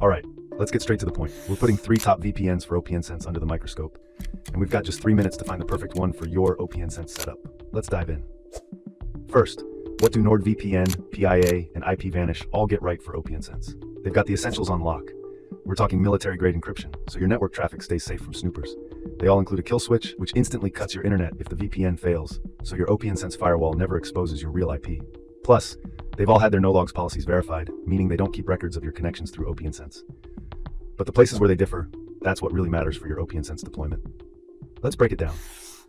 Alright, let's get straight to the point. We're putting 3 top VPNs for OPNsense under the microscope, and we've got just 3 minutes to find the perfect one for your OPNsense setup. Let's dive in. First, what do NordVPN, PIA, and IPVanish all get right for OPNsense? They've got the essentials on lock. We're talking military-grade encryption, so your network traffic stays safe from snoopers. They all include a kill switch, which instantly cuts your internet if the VPN fails, so your OPNsense firewall never exposes your real IP. Plus, they've all had their no-logs policies verified, meaning they don't keep records of your connections through OPNsense. But the places where they differ, that's what really matters for your OPNsense deployment. Let's break it down.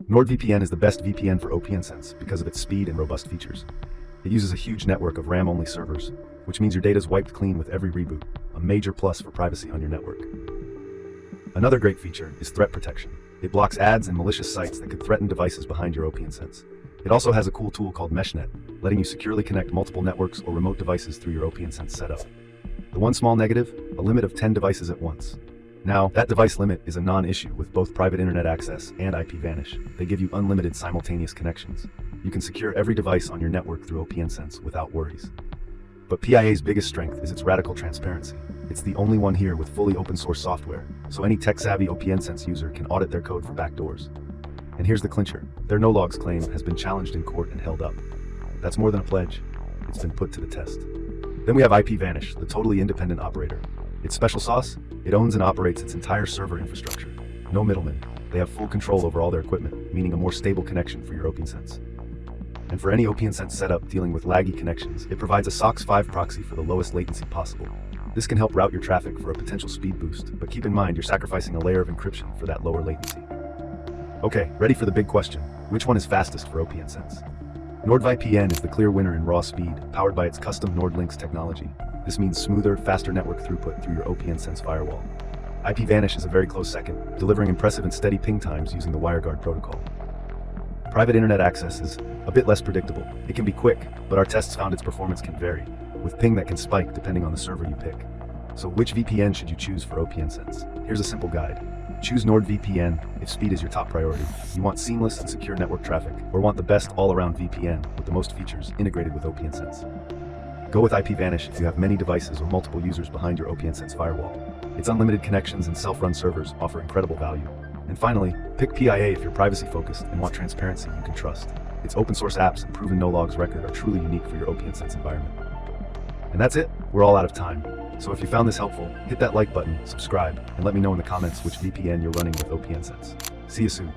NordVPN is the best VPN for OPNsense because of its speed and robust features. It uses a huge network of RAM-only servers, which means your data's wiped clean with every reboot, a major plus for privacy on your network. Another great feature is threat protection. It blocks ads and malicious sites that could threaten devices behind your OPNsense. It also has a cool tool called Meshnet, letting you securely connect multiple networks or remote devices through your OPNsense setup. The one small negative, a limit of 10 devices at once. Now, that device limit is a non-issue with both private internet access and IPVanish. They give you unlimited simultaneous connections. You can secure every device on your network through OPNsense without worries. But PIA's biggest strength is its radical transparency. It's the only one here with fully open source software, so any tech-savvy OPNsense user can audit their code for backdoors. And here's the clincher. Their no-logs claim has been challenged in court and held up. That's more than a pledge. It's been put to the test. Then we have IPVanish, the totally independent operator. Its special sauce? It owns and operates its entire server infrastructure. No middlemen. They have full control over all their equipment, meaning a more stable connection for your OPNsense. And for any OPNsense setup dealing with laggy connections, it provides a SOCKS 5 proxy for the lowest latency possible. This can help route your traffic for a potential speed boost, but keep in mind you're sacrificing a layer of encryption for that lower latency. Okay, ready for the big question. Which one is fastest for OPNsense? NordVPN is the clear winner in raw speed, powered by its custom NordLynx technology. This means smoother, faster network throughput through your OPNsense firewall. IPVanish is a very close second, delivering impressive and steady ping times using the WireGuard protocol. Private internet access is a bit less predictable. It can be quick, but our tests found its performance can vary, with ping that can spike depending on the server you pick. So which VPN should you choose for OPNsense? Here's a simple guide. Choose NordVPN if speed is your top priority. You want seamless and secure network traffic, or want the best all-around VPN with the most features integrated with OPNsense. Go with IPVanish if you have many devices or multiple users behind your OPNsense firewall. Its unlimited connections and self-run servers offer incredible value. And finally, pick PIA if you're privacy-focused and want transparency you can trust. Its open-source apps and proven no-logs record are truly unique for your OPNsense environment. And that's it. We're all out of time. So if you found this helpful, hit that like button, subscribe, and let me know in the comments which VPN you're running with OPNsense. See you soon.